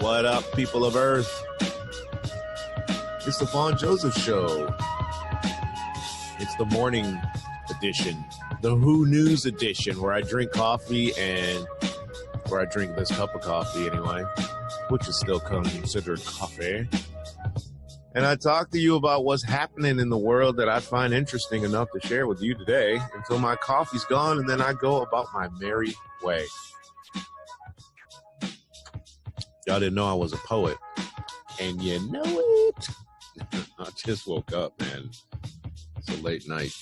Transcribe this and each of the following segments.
What up, people of Earth? It's the Vaughn Joseph Show. It's the morning edition, the Who News edition, where I drink coffee and where I drink this cup of coffee anyway, which is still considered coffee. And I talk to you about what's happening in the world that I find interesting enough to share with you today until my coffee's gone, and then I go about my merry way. Y'all didn't know I was a poet, and you know it. I just woke up, man. It's a late night.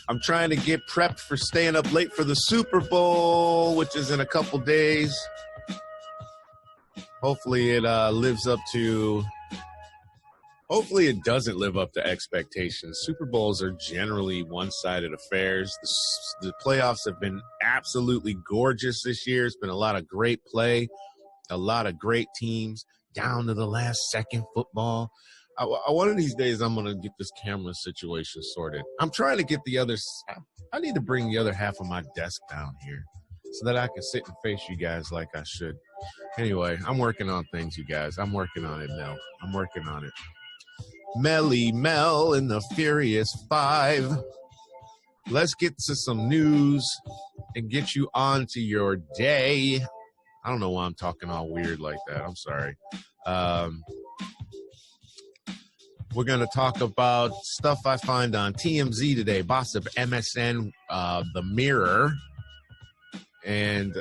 I'm trying to get prepped for staying up late for the Super Bowl, which is in a couple days. Hopefully it lives up to... Hopefully it doesn't live up to expectations. Super Bowls are generally one-sided affairs. The playoffs have been absolutely gorgeous this year. It's been a lot of great play, a lot of great teams, down to the last second football. One of these days, I'm going to get this camera situation sorted. I'm trying to get I need to bring the other half of my desk down here so that I can sit and face you guys like I should. Anyway, I'm working on things, you guys. I'm working on it now. I'm working on it. Melly Mel and the Furious Five. Let's get to some news and get you on to your day. I don't know why I'm talking all weird like that. I'm sorry. We're going to talk about stuff I find on TMZ today, Gossip, MSN, The Mirror, and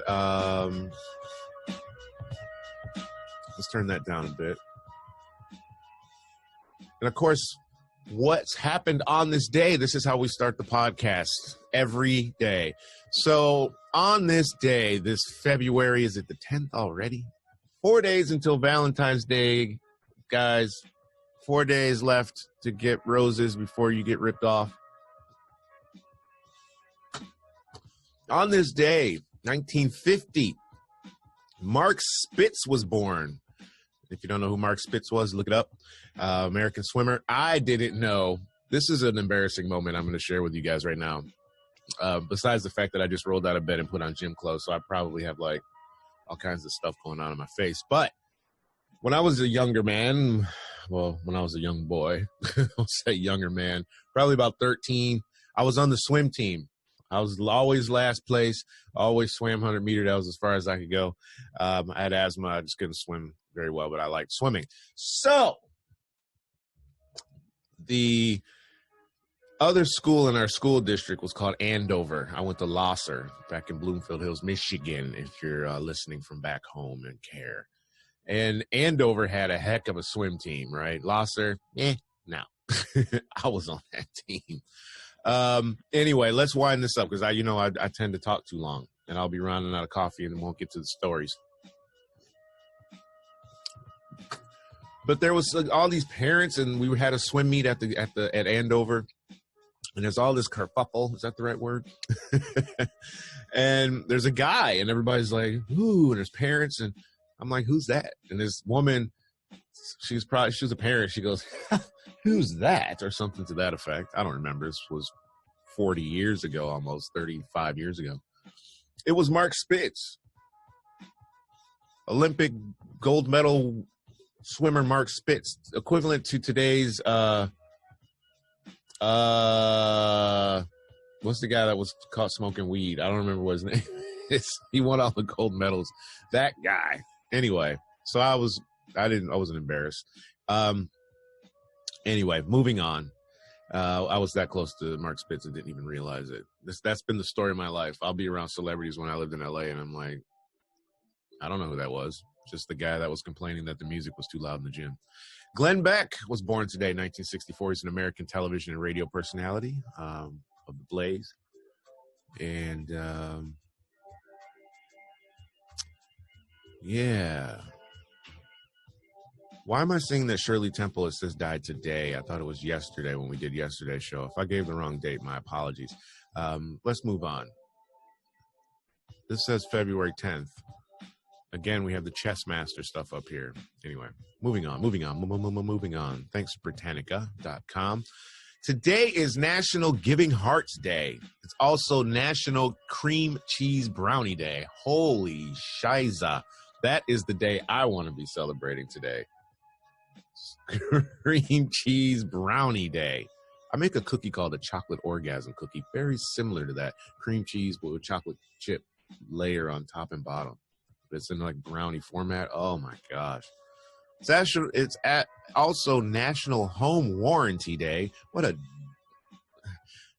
let's turn that down a bit. And, of course, what's happened on this day. This is how we start the podcast every day. So on this day, this February, is it the 10th already? 4 days until Valentine's Day, guys. 4 days left to get roses before you get ripped off. On this day, 1950, Mark Spitz was born. If you don't know who Mark Spitz was, look it up. American swimmer. I didn't know. This is an embarrassing moment I'm going to share with you guys right now. Besides the fact that I just rolled out of bed and put on gym clothes, so I probably have like all kinds of stuff going on in my face. But when I was a younger man, when I was a young boy, I'll say younger man, probably about 13, I was on the swim team. I was always last place, always swam 100 meter. That was as far as I could go. I had asthma. I just couldn't swim very well, but I liked swimming. So the other school in our school district was called Andover. I went to Losser back in Bloomfield Hills, Michigan, if you're listening from back home and care. And Andover had a heck of a swim team, right? Losser, no. I was on that team. Anyway, let's wind this up because I tend to talk too long, and I'll be running out of coffee and won't get to the stories. But there was all these parents, and we had a swim meet at Andover, and there's all this kerfuffle. Is that the right word? And there's a guy, and everybody's like, "Ooh!" And there's parents, and I'm like, "Who's that?" And this woman, she was a parent. She goes, "Who's that?" or something to that effect. I don't remember. This was 40 years ago, almost 35 years ago. It was Mark Spitz, Olympic gold medal swimmer Mark Spitz, equivalent to today's what's the guy that was caught smoking weed? I don't remember what his name is. He won all the gold medals. That guy. Anyway, so I wasn't embarrassed. Anyway, moving on. I was that close to Mark Spitz and didn't even realize it. That's been the story of my life. I'll be around celebrities when I lived in LA, and I'm like, I don't know who that was. Just the guy that was complaining that the music was too loud in the gym. Glenn Beck was born today, 1964. He's an American television and radio personality of the Blaze. And, yeah. Why am I saying that Shirley Temple has just died today? I thought it was yesterday when we did yesterday's show. If I gave the wrong date, my apologies. Let's move on. This says February 10th. Again, we have the Chessmaster stuff up here. Anyway, moving on. Thanks, Britannica.com. Today is National Giving Hearts Day. It's also National Cream Cheese Brownie Day. Holy shiza. That is the day I want to be celebrating today. Cream cheese brownie day. I make a cookie called a chocolate orgasm cookie, very similar to that. Cream cheese with a chocolate chip layer on top and bottom. It's in like brownie format. Oh my gosh. It's also National Home Warranty Day. What a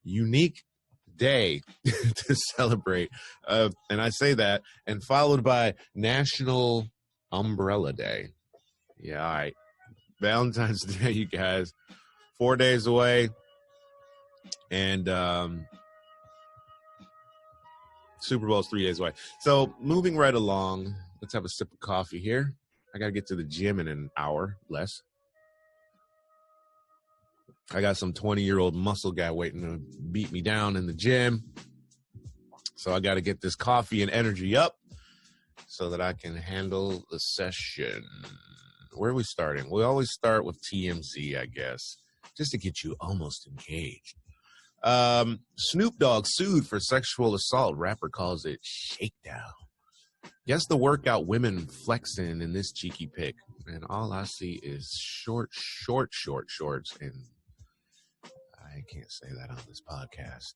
unique day to celebrate. And I say that, and followed by National Umbrella Day. Yeah, all right. Valentine's Day, you guys. 4 days away. And Super Bowl's 3 days away. So moving right along, let's have a sip of coffee here. I got to get to the gym in an hour less. I got some 20-year-old muscle guy waiting to beat me down in the gym. So I got to get this coffee and energy up so that I can handle the session. Where are we starting? We always start with TMZ, I guess, just to get you almost engaged. Snoop Dogg sued for sexual assault. Rapper calls it shakedown. Guess the workout women flexing in this cheeky pic. And all I see is short shorts. And I can't say that on this podcast.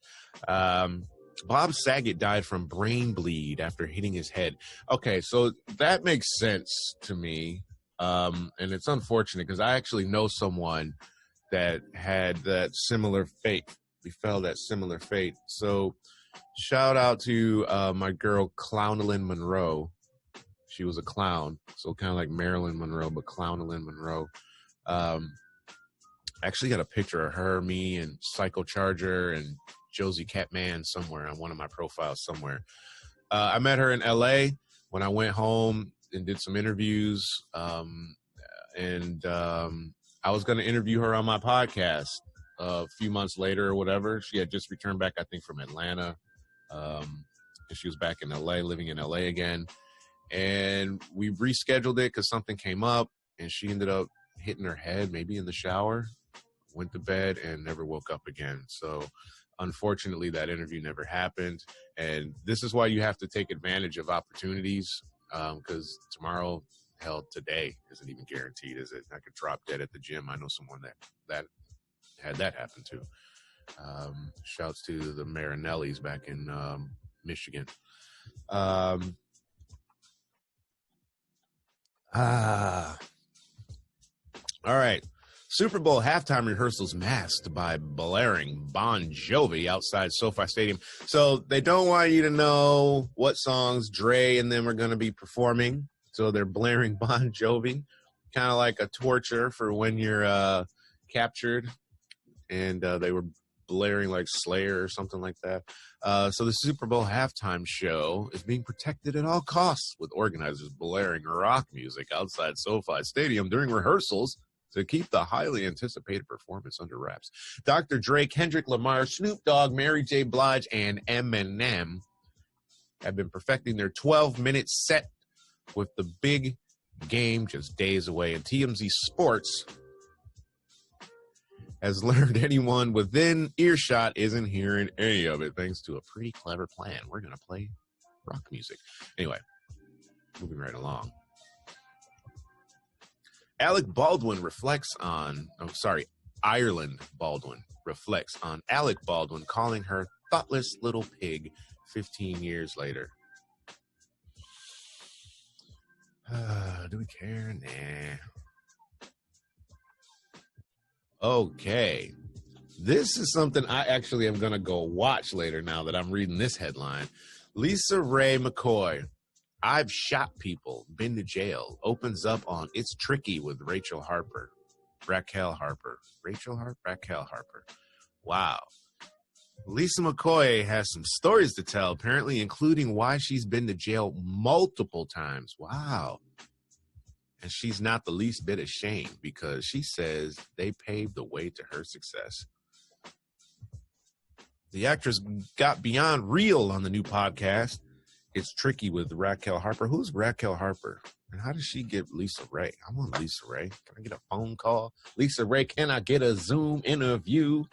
Bob Saget died from brain bleed after hitting his head. Okay, so that makes sense to me. And it's unfortunate because I actually know someone that had that similar fate. Befell that similar fate. So shout out to my girl Clownalyn Monroe. She was a clown, so kind of like Marilyn Monroe, but Clownalyn Monroe. Actually got a picture of her, me, and Psycho Charger and Josie Catman somewhere on one of my profiles somewhere. I met her in L.A. when I went home and did some interviews. And I was going to interview her on my podcast a few months later or whatever. She had just returned back, I think, from Atlanta. And she was back in LA, living in LA again. And we rescheduled it because something came up, and she ended up hitting her head, maybe in the shower, went to bed, and never woke up again. So unfortunately, that interview never happened. And this is why you have to take advantage of opportunities, because tomorrow, hell, today isn't even guaranteed, is it? I could drop dead at the gym. I know someone that had that happen to. Shouts to the mayor of Nelly's back in Michigan. All right. Super Bowl halftime rehearsals masked by blaring Bon Jovi outside SoFi Stadium. So they don't want you to know what songs Dre and them are going to be performing. So they're blaring Bon Jovi, kind of like a torture for when you're captured. And they were blaring like Slayer or something like that. So the Super Bowl halftime show is being protected at all costs, with organizers blaring rock music outside SoFi Stadium during rehearsals to keep the highly anticipated performance under wraps. Dr. Dre, Kendrick Lamar, Snoop Dogg, Mary J. Blige, and Eminem have been perfecting their 12-minute set, with the big game just days away. And TMZ Sports has learned anyone within earshot isn't hearing any of it, thanks to a pretty clever plan. We're going to play rock music. Anyway, moving right along. Ireland Baldwin reflects on Alec Baldwin calling her thoughtless little pig 15 years later. Do we care? Nah. Okay. This is something I actually am going to go watch later now that I'm reading this headline. Lisa Ray McCoy, I've shot people, been to jail, opens up on It's Tricky with Raquel Harper. Wow. Lisa McCoy has some stories to tell, apparently, including why she's been to jail multiple times. Wow. And she's not the least bit ashamed, because she says they paved the way to her success. The actress got beyond real on the new podcast, It's Tricky with Raquel Harper. Who's Raquel Harper? And how does she get Lisa Ray? I want Lisa Ray. Can I get a phone call? Lisa Ray, can I get a Zoom interview?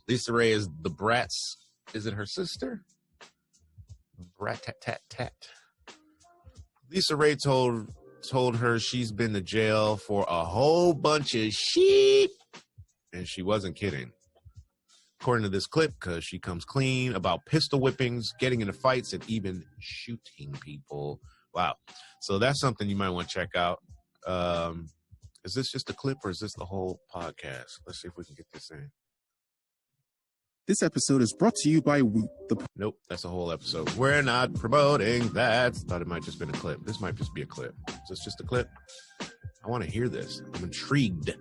Lisa Ray is the Brat's. Is it her sister? Brat tat tat tat. Lisa Ray told her she's been to jail for a whole bunch of sheep, and she wasn't kidding. According to this clip, because she comes clean about pistol whippings, getting into fights, and even shooting people. Wow. So that's something you might want to check out. Is this just a clip or is this the whole podcast? Let's see if we can get this in. This episode is brought to you by Whoop. Nope, that's a whole episode. We're not promoting that. Thought it might just been a clip. This might just be a clip. Is this just a clip? I want to hear this. I'm intrigued.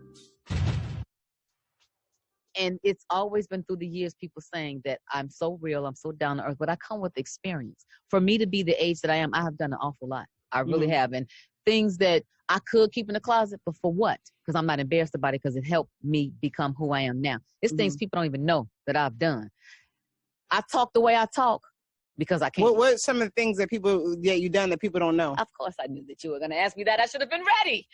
And it's always been through the years people saying that I'm so real, I'm so down to earth, but I come with experience. For me to be the age that I am, I have done an awful lot. I really have. And things that I could keep in the closet, but for what? Because I'm not embarrassed about it because it helped me become who I am now. It's things people don't even know that I've done. I talk the way I talk because I can't. What are some of the things that you've done that people don't know? Of course I knew that you were going to ask me that. I should have been ready.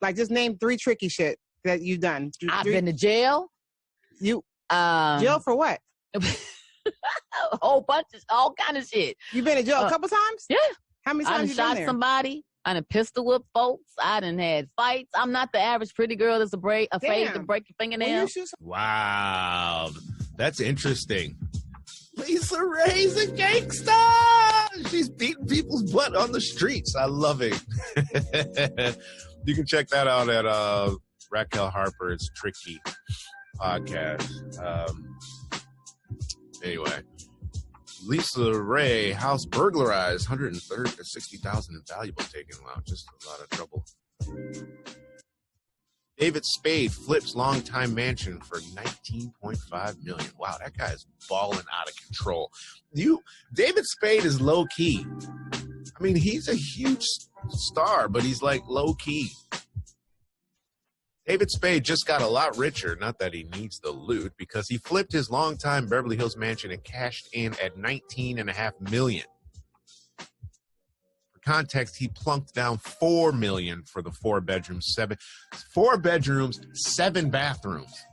Like just name 3 tricky shit that you've done. I've been to jail. Jail for what? A whole bunch of all kind of shit. You've been to jail a couple times? Yeah. How many times you been there? I done shot somebody. I done pistol whip folks. I done had fights. I'm not the average pretty girl that's afraid to break your fingernail. Wow. That's interesting. Lisa Ray's a gangsta. She's beating people's butt on the streets. I love it. You can check that out at Raquel Harper's Tricky podcast. Anyway, Lisa Ray house burglarized, 130 to 60,000 in valuable taken. Wow, just a lot of trouble. David Spade flips longtime mansion for $19.5 million. Wow, that guy is balling out of control. David Spade is low key. I mean, he's a huge star, but he's like low key. David Spade just got a lot richer, not that he needs the loot, because he flipped his longtime Beverly Hills mansion and cashed in at $19.5 million. For context, he plunked down $4 million for the 4 bedrooms, 7 bathrooms.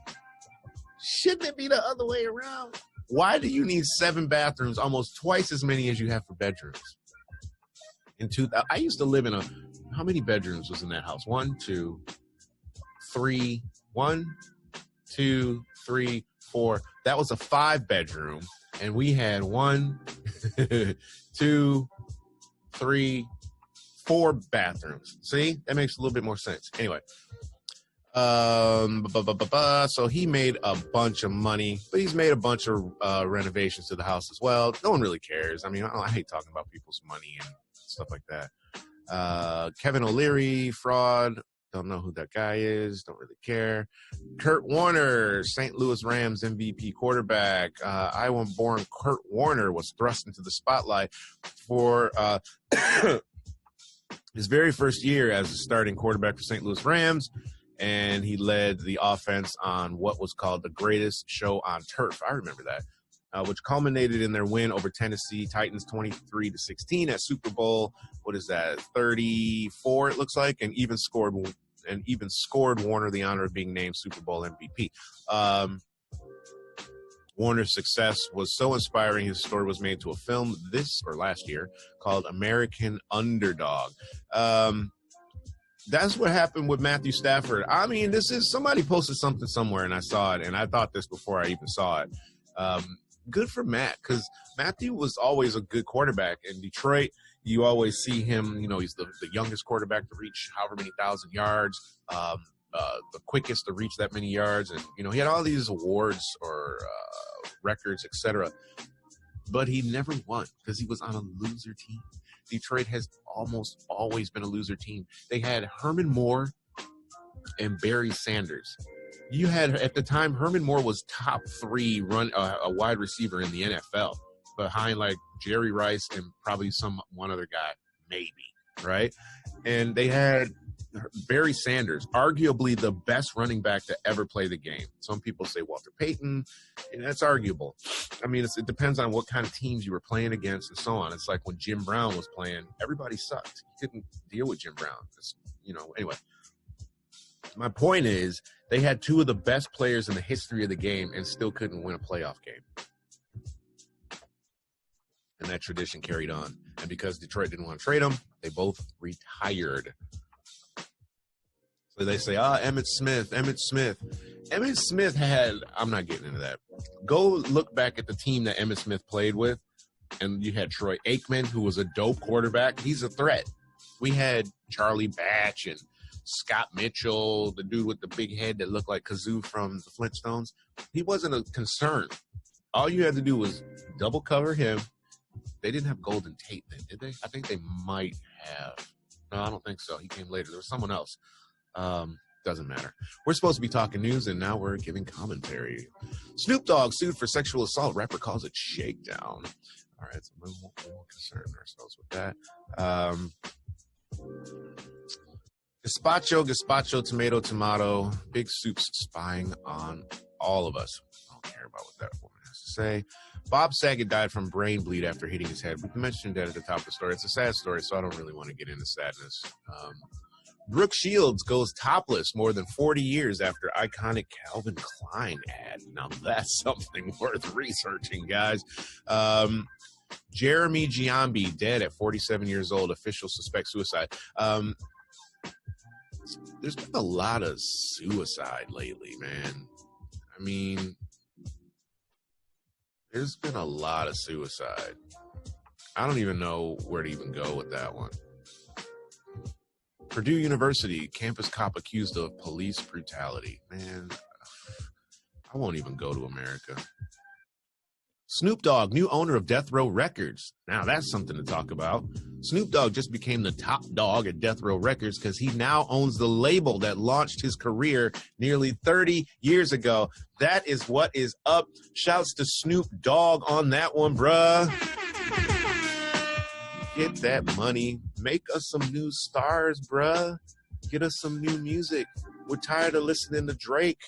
Shouldn't it be the other way around? Why do you need 7 bathrooms, almost twice as many as you have for bedrooms? I used to live in how many bedrooms was in that house? 1, 2, 3, 1, 2, 3, 4. That was a 5-bedroom, and we had 1, 2, 3, 4 bathrooms. See, that makes a little bit more sense. Anyway, so he made a bunch of money, but he's made a bunch of renovations to the house as well. No one really cares. I mean, I hate talking about people's money and stuff like that. Kevin O'Leary, fraud. Don't know who that guy is. Don't really care. Kurt Warner, St. Louis Rams MVP quarterback. Iowa-born Kurt Warner was thrust into the spotlight for his very first year as a starting quarterback for St. Louis Rams, and he led the offense on what was called the greatest show on turf. I remember that, which culminated in their win over Tennessee Titans 23-16 at Super Bowl. What is that? 34, it looks like, and even scored Warner the honor of being named Super Bowl MVP. Warner's success was so inspiring, his story was made to a film last year called American Underdog. That's what happened with Matthew Stafford. I mean, somebody posted something somewhere and I saw it, and I thought this before I even saw it. Good for Matt, because Matthew was always a good quarterback in Detroit. You always see him, he's the youngest quarterback to reach however many thousand yards, the quickest to reach that many yards. And, he had all these awards or records, etc. But he never won because he was on a loser team. Detroit has almost always been a loser team. They had Herman Moore and Barry Sanders. You had, at the time, Herman Moore was top 3 a wide receiver in the NFL, behind like Jerry Rice and probably one other guy, maybe, right? And they had Barry Sanders, arguably the best running back to ever play the game. Some people say Walter Payton, and that's arguable. I mean, it depends on what kind of teams you were playing against and so on. It's like when Jim Brown was playing, everybody sucked. You couldn't deal with Jim Brown. Anyway. My point is, they had 2 of the best players in the history of the game and still couldn't win a playoff game. And that tradition carried on. And because Detroit didn't want to trade him, they both retired. So they say, Emmitt Smith. Emmitt Smith had, I'm not getting into that. Go look back at the team that Emmitt Smith played with, and you had Troy Aikman, who was a dope quarterback. He's a threat. We had Charlie Batch and Scott Mitchell, the dude with the big head that looked like Kazoo from the Flintstones. He wasn't a concern. All you had to do was double cover him. They didn't have Golden Tate then, did they? I think they might have. No, I don't think so. He came later. There was someone else. Doesn't matter. We're supposed to be talking news, and now we're giving commentary. Snoop Dogg sued for sexual assault. Rapper calls it shakedown. All right, so we won't concern ourselves with that. Gazpacho, tomato. Big Soup's spying on all of us. I don't care about what that woman has to say. Bob Saget died from brain bleed after hitting his head. We mentioned that at the top of the story. It's a sad story, so I don't really want to get into sadness. Brooke Shields goes topless more than 40 years after iconic Calvin Klein ad. Now that's something worth researching, guys. Jeremy Giambi, dead at 47 years old. Officials suspect suicide. There's been a lot of suicide lately, man. I mean, there's been a lot of suicide. I don't even know where to even go with that one. Purdue University, campus cop accused of police brutality. Man, I won't even go to America. Snoop Dogg, new owner of Death Row Records. Now that's something to talk about. Snoop Dogg just became the top dog at Death Row Records because he now owns the label that launched his career nearly 30 years ago. That is what is up. Shouts to Snoop Dogg on that one, bruh. Get that money. Make us some new stars, bruh. Get us some new music. We're tired of listening to Drake.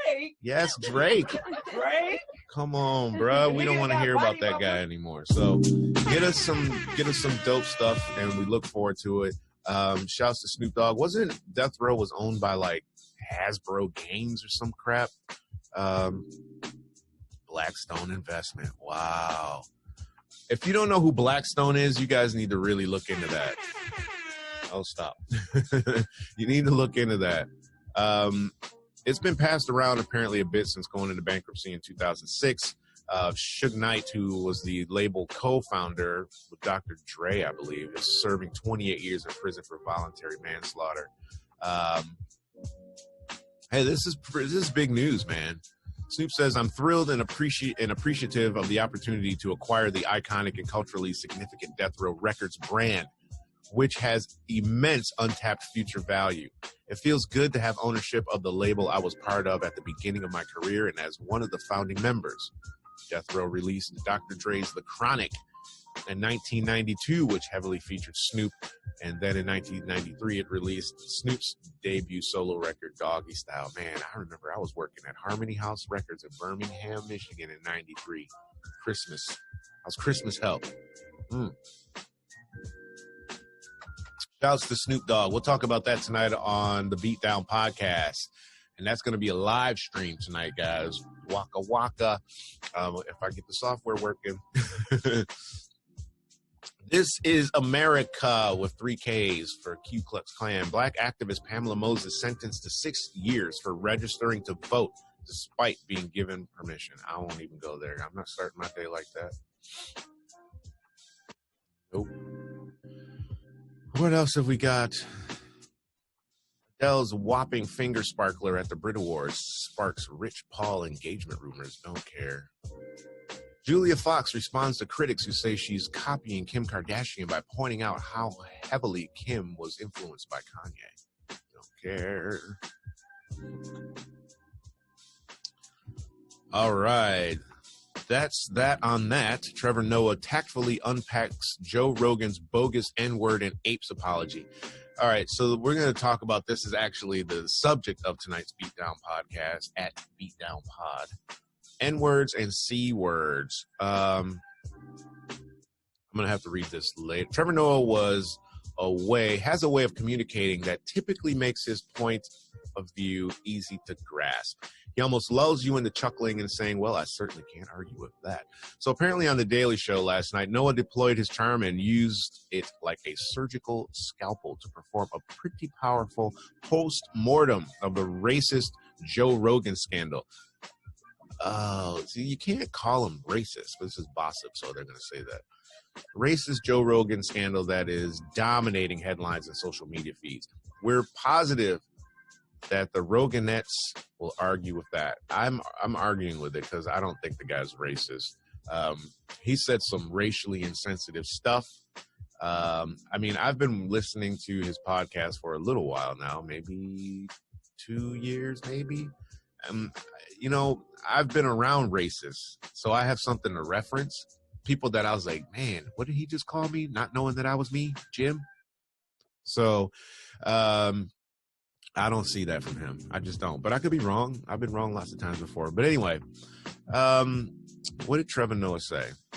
Drake? Yes, Drake. Drake? Come on, bruh. We don't want to hear about that guy anymore. So get us some dope stuff, and we look forward to it. Shouts to Snoop Dogg. Wasn't Death Row was owned by like Hasbro Games or some crap? Blackstone Investment. Wow. If you don't know who Blackstone is, you guys need to really look into that. Oh, stop. You need to look into that. It's been passed around apparently a bit since going into bankruptcy in 2006. Suge Knight, who was the label co-founder with Dr. Dre, I believe, is serving 28 years in prison for voluntary manslaughter. Hey, this is big news, man. Snoop says, I'm thrilled and appreciative of the opportunity to acquire the iconic and culturally significant Death Row Records brand, which has immense untapped future value. It feels good to have ownership of the label I was part of at the beginning of my career and as one of the founding members. Death Row released Dr. Dre's The Chronic in 1992, which heavily featured Snoop. And then in 1993, it released Snoop's debut solo record, Doggy Style. Man, I remember I was working at Harmony House Records in Birmingham, Michigan in 93. Christmas. I was Christmas help. Shouts to Snoop Dogg. We'll talk about that tonight on the Beatdown podcast. And that's going to be a live stream tonight, guys. Waka waka. If I get the software working. This is America with 3 Ks for Ku Klux Klan. Black activist Pamela Moses sentenced to 6 years for registering to vote despite being given permission. I won't even go there. I'm not starting my day like that. Nope. What else have we got? Adele's whopping finger sparkler at the Brit Awards sparks Rich Paul engagement rumors. Don't care. Julia Fox responds to critics who say she's copying Kim Kardashian by pointing out how heavily Kim was influenced by Kanye. Don't care. All right. That's that on that. Trevor Noah tactfully unpacks Joe Rogan's bogus N-word and apes apology. All right, so we're going to talk about this is actually the subject of tonight's Beatdown podcast at Beatdown Pod. N-words and C-words. I'm going to have to read this later. Trevor Noah has a way of communicating that typically makes his point of view, easy to grasp. He almost lulls you into chuckling and saying, well, I certainly can't argue with that. So apparently on The Daily Show last night, Noah deployed his charm and used it like a surgical scalpel to perform a pretty powerful post-mortem of the racist Joe Rogan scandal. Oh, see, you can't call him racist, but this is gossip, so they're going to say that. Racist Joe Rogan scandal that is dominating headlines and social media feeds. We're positive that the Roganettes will argue with that. I'm arguing with it because I don't think the guy's racist. He said some racially insensitive stuff. I mean, I've been listening to his podcast for a little while now, maybe 2 years, maybe. You know, I've been around racists, so I have something to reference. People that I was like, man, what did he just call me? Not knowing that I was me, Jim. So, I don't see that from him. I just don't. But I could be wrong. I've been wrong lots of times before. But anyway, what did Trevor Noah say? I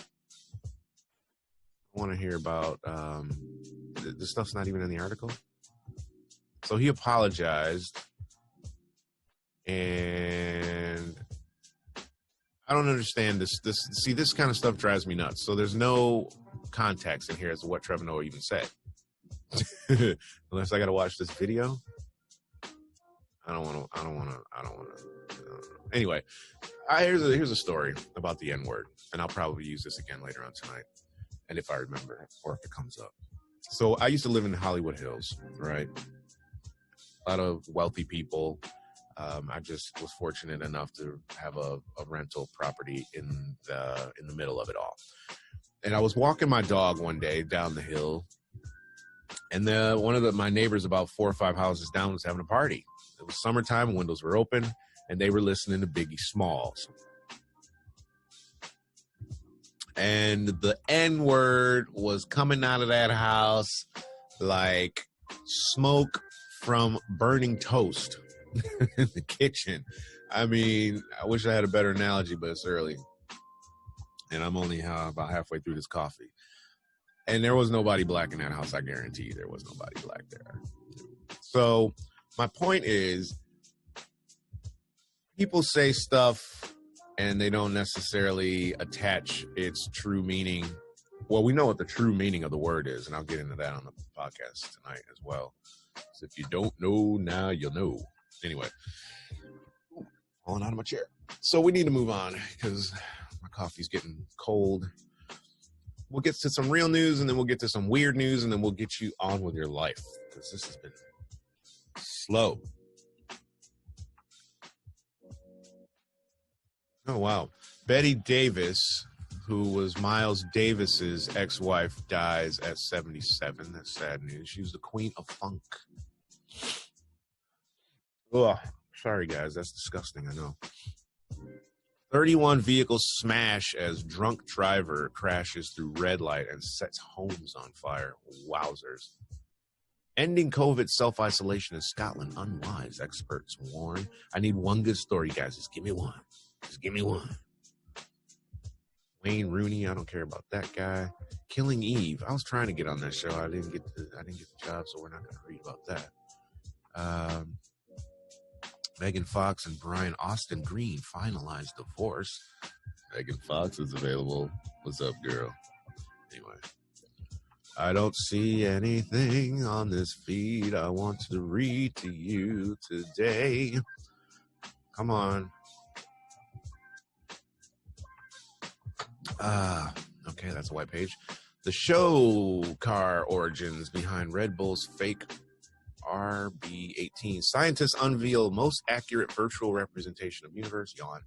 want to hear about the stuff's not even in the article. So he apologized. And I don't understand this. This kind of stuff drives me nuts. So there's no context in here as to what Trevor Noah even said. Unless I got to watch this video. I don't want to. Anyway, here's a story about the N-word, and I'll probably use this again later on tonight, and if I remember or if it comes up. So I used to live in the Hollywood Hills, right? A lot of wealthy people. I just was fortunate enough to have a rental property in the middle of it all. And I was walking my dog one day down the hill, and one of my neighbors about 4 or 5 houses down was having a party. It was summertime, windows were open, and they were listening to Biggie Smalls. And the N-word was coming out of that house like smoke from burning toast in the kitchen. I mean, I wish I had a better analogy, but it's early. And I'm only about halfway through this coffee. And there was nobody black in that house, I guarantee. There was nobody black there. So my point is, people say stuff and they don't necessarily attach its true meaning. Well, we know what the true meaning of the word is, and I'll get into that on the podcast tonight as well. So if you don't know, now you'll know. Anyway, falling out of my chair. So we need to move on because my coffee's getting cold. We'll get to some real news, and then we'll get to some weird news, and then we'll get you on with your life because this has been slow. Oh, wow. Betty Davis, who was Miles Davis's ex-wife, dies at 77. That's sad news. She was the queen of funk. Ugh. Sorry, guys. That's disgusting. I know. 31 vehicles smash as drunk driver crashes through red light and sets homes on fire. Wowzers. Ending COVID self-isolation in Scotland unwise, experts warn. I need one good story, guys. Just give me one. Just give me one. Wayne Rooney, I don't care about that guy. Killing Eve. I was trying to get on that show. I didn't get the job, so we're not going to read about that. Megan Fox and Brian Austin Green finalized divorce. Megan Fox is available. What's up, girl? Anyway. I don't see anything on this feed I want to read to you today. Come on. Okay, that's a white page. The show car origins behind Red Bull's fake RB18. Scientists unveil most accurate virtual representation of universe. Yawn.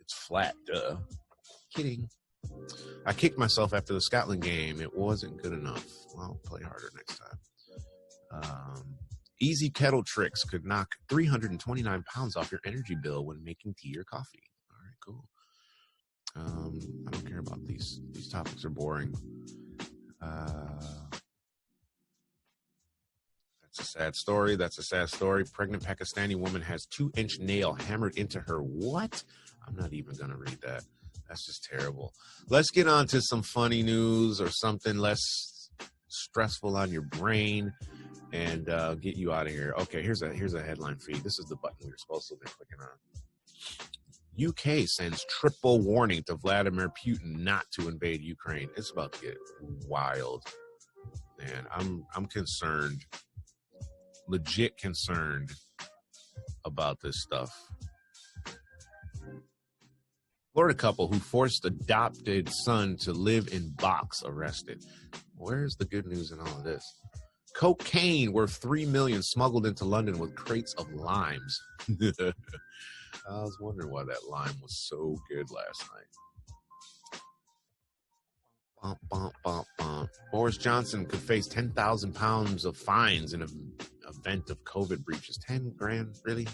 It's flat, duh. Kidding. I kicked myself after the Scotland game. It wasn't good enough. I'll play harder next time. Easy kettle tricks could knock 329 pounds off your energy bill when making tea or coffee. All right, cool. I don't care about these. These topics are boring. That's a sad story. That's a sad story. Pregnant Pakistani woman has 2-inch nail hammered into her. What? I'm not even going to read that. That's just terrible. Let's get on to some funny news or something less stressful on your brain and get you out of here. Okay, here's a headline feed. This is the button we were supposed to be clicking on. UK sends triple warning to Vladimir Putin not to invade Ukraine. It's about to get wild. Man, I'm concerned, legit concerned about this stuff. Florida couple who forced adopted son to live in box arrested. Where's the good news in all of this? Cocaine worth $3 million smuggled into London with crates of limes. I was wondering why that lime was so good last night. Bump, bump, bump, bump. Boris Johnson could face 10,000 pounds of fines in an event of COVID breaches. 10 grand, really?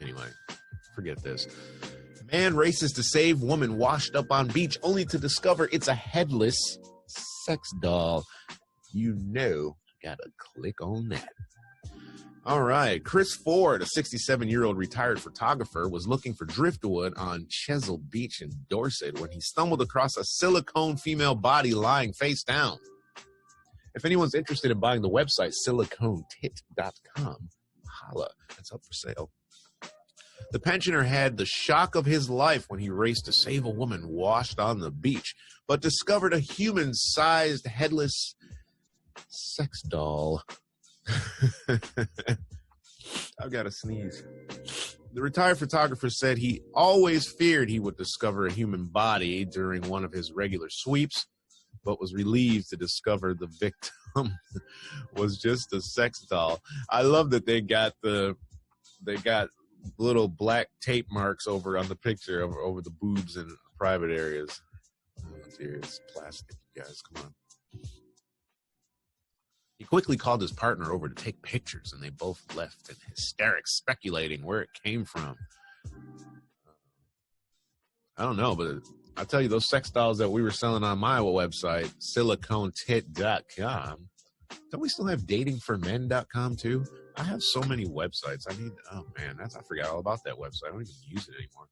Anyway, forget this. Man races to save woman washed up on beach only to discover it's a headless sex doll. You know, gotta click on that. All right. Chris Ford, a 67-year-old retired photographer, was looking for driftwood on Chesil Beach in Dorset when he stumbled across a silicone female body lying face down. If anyone's interested in buying the website siliconetit.com, holla. It's up for sale. The pensioner had the shock of his life when he raced to save a woman washed on the beach, but discovered a human-sized headless sex doll. I've got to sneeze. The retired photographer said he always feared he would discover a human body during one of his regular sweeps, but was relieved to discover the victim was just a sex doll. I love that they got little black tape marks over on the picture over the boobs and private areas. Oh dear, it's plastic, you guys. Come on. He quickly called his partner over to take pictures, and they both left in hysterics, speculating where it came from. I don't know, but I'll tell you, those sex dolls that we were selling on my website, siliconetit.com, don't we still have datingformen.com too? I have so many websites. I forgot all about that website. I don't even use it anymore.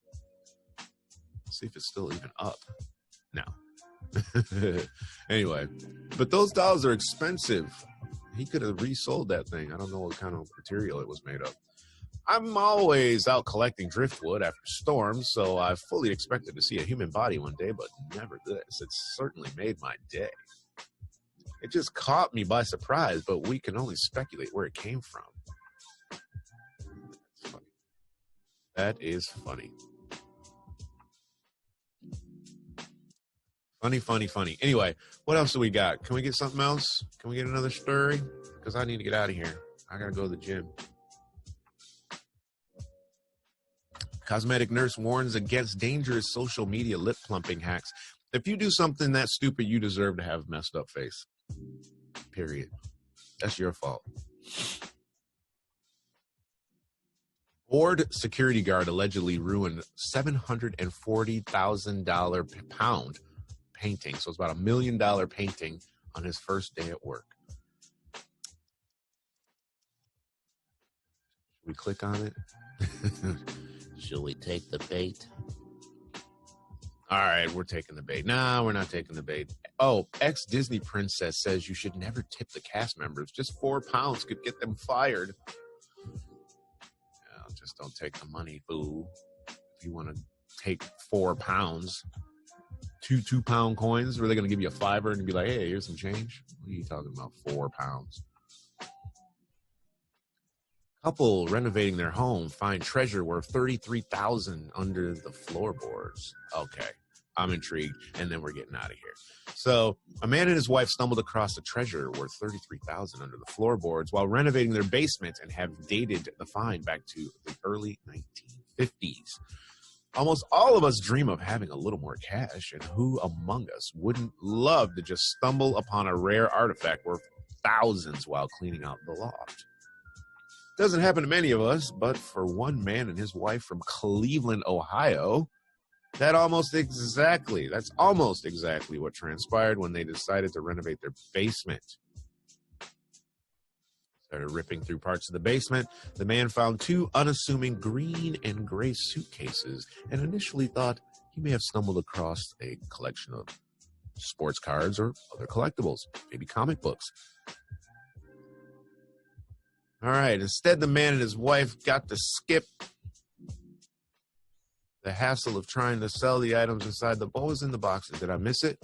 Let's see if it's still even up. No. Anyway, but those dolls are expensive. He could have resold that thing. I don't know what kind of material it was made of. I'm always out collecting driftwood after storms, so I fully expected to see a human body one day, but never this. It certainly made my day. It just caught me by surprise, but we can only speculate where it came from. That's funny. That is funny. Funny. Anyway, what else do we got? Can we get something else? Can we get another story? Because I need to get out of here. I got to go to the gym. Cosmetic nurse warns against dangerous social media lip plumping hacks. If you do something that stupid, you deserve to have a messed up face. Period. That's your fault. Board security guard allegedly ruined $740,000 pound painting. So it's about $1 million painting on his first day at work. Should we click on it? Should we take the bait? All right, we're taking the bait. Nah, we're not taking the bait. Oh, ex-Disney princess says you should never tip the cast members. Just £4 could get them fired. No, just don't take the money, boo. If you want to take £4, two 2-pound coins, were they going to give you a $5 and be like, hey, here's some change? What are you talking about, £4? Couple renovating their home find treasure worth $33,000 under the floorboards. Okay, I'm intrigued, and then we're getting out of here. So, a man and his wife stumbled across a treasure worth $33,000 under the floorboards while renovating their basement and have dated the find back to the early 1950s. Almost all of us dream of having a little more cash, and who among us wouldn't love to just stumble upon a rare artifact worth thousands while cleaning out the loft? Doesn't happen to many of us, but for one man and his wife from Cleveland, Ohio, that's almost exactly what transpired when they decided to renovate their basement. Started ripping through parts of the basement. The man found 2 unassuming green and gray suitcases and initially thought he may have stumbled across a collection of sports cards, or other collectibles, maybe comic books. All right, instead, the man and his wife got to skip the hassle of trying to sell the items inside the... What was in the boxes? Did I miss it?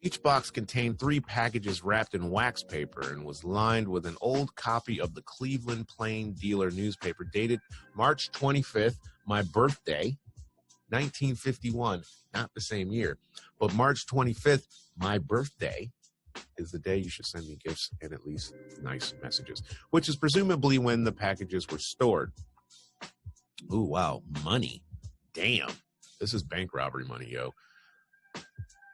Each box contained 3 packages wrapped in wax paper and was lined with an old copy of the Cleveland Plain Dealer newspaper dated March 25th, my birthday, 1951. Not the same year, but March 25th, my birthday, is the day you should send me gifts and at least nice messages, which is presumably when the packages were stored. Ooh, wow, money. Damn, this is bank robbery money, yo.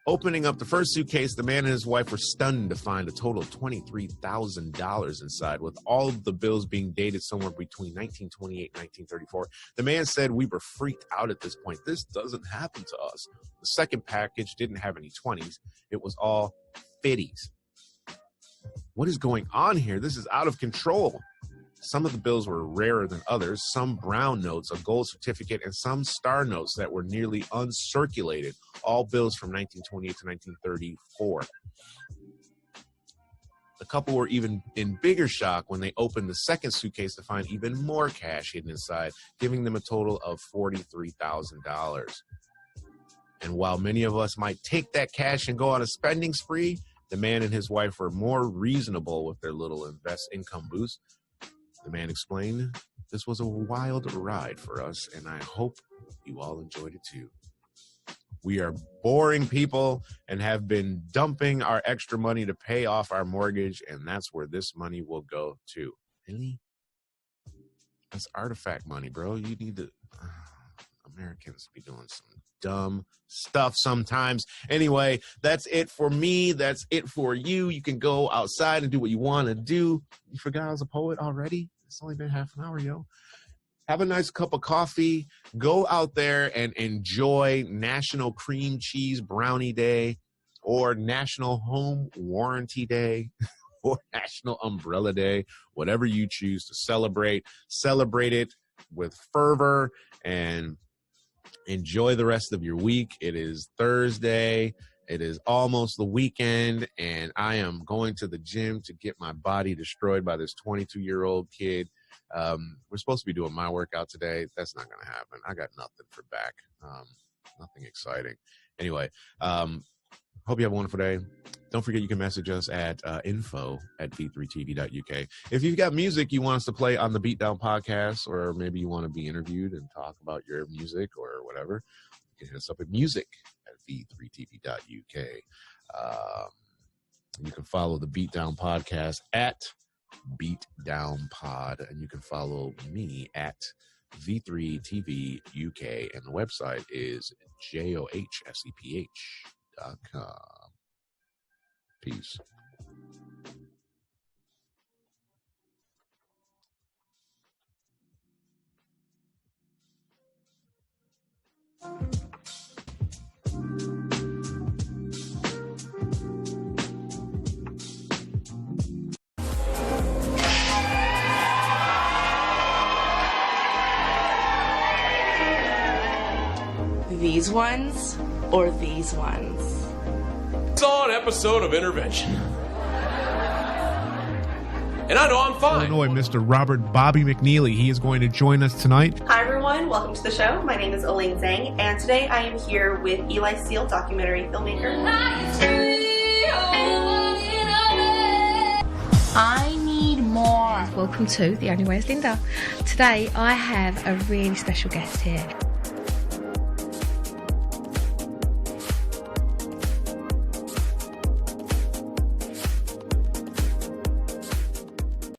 Opening up the first suitcase, the man and his wife were stunned to find a total of $23,000 inside, with all of the bills being dated somewhere between 1928 and 1934. The man said, "We were freaked out at this point. This doesn't happen to us." The second package didn't have any 20s. It was all 50s. What is going on here? This is out of control. Some of the bills were rarer than others, some brown notes, a gold certificate, and some star notes that were nearly uncirculated, all bills from 1928 to 1934. The couple were even in bigger shock when they opened the second suitcase to find even more cash hidden inside, giving them a total of $43,000. And while many of us might take that cash and go on a spending spree, the man and his wife were more reasonable with their little income boost. The man explained, "This was a wild ride for us, and I hope you all enjoyed it too. We are boring people and have been dumping our extra money to pay off our mortgage, and that's where this money will go to." Really? That's artifact money, bro. You need to... Americans be doing some dumb stuff sometimes. Anyway, that's it for me. That's it for you. You can go outside and do what you want to do. You forgot I was a poet already? It's only been half an hour, yo. Have a nice cup of coffee. Go out there and enjoy National Cream Cheese Brownie Day, or National Home Warranty Day, or National Umbrella Day. Whatever you choose to celebrate. Celebrate it with fervor and enjoy the rest of your week. It is Thursday. It is almost the weekend, and I am going to the gym to get my body destroyed by this 22-year-old kid. We're supposed to be doing my workout today. That's not going to happen. I got nothing for back. Nothing exciting. Anyway, hope you have a wonderful day. Don't forget you can message us at info@v3tv.uk. If you've got music you want us to play on the Beatdown podcast, or maybe you want to be interviewed and talk about your music or whatever, you can hit us up at music@v3tv.uk. You can follow the Beatdown podcast at BeatdownPod, and you can follow me at V3TVUK, and the website is johseph.com. Peace. These ones or these ones? Saw an episode of Intervention. And I know I'm fine. Illinois, Mr. Robert Bobby McNeely. He is going to join us tonight. Hi everyone, welcome to the show. My name is Elaine Zhang, and today I am here with Eli Seal, documentary filmmaker. I need more. Welcome to The Only Way is Linda. Today I have a really special guest here.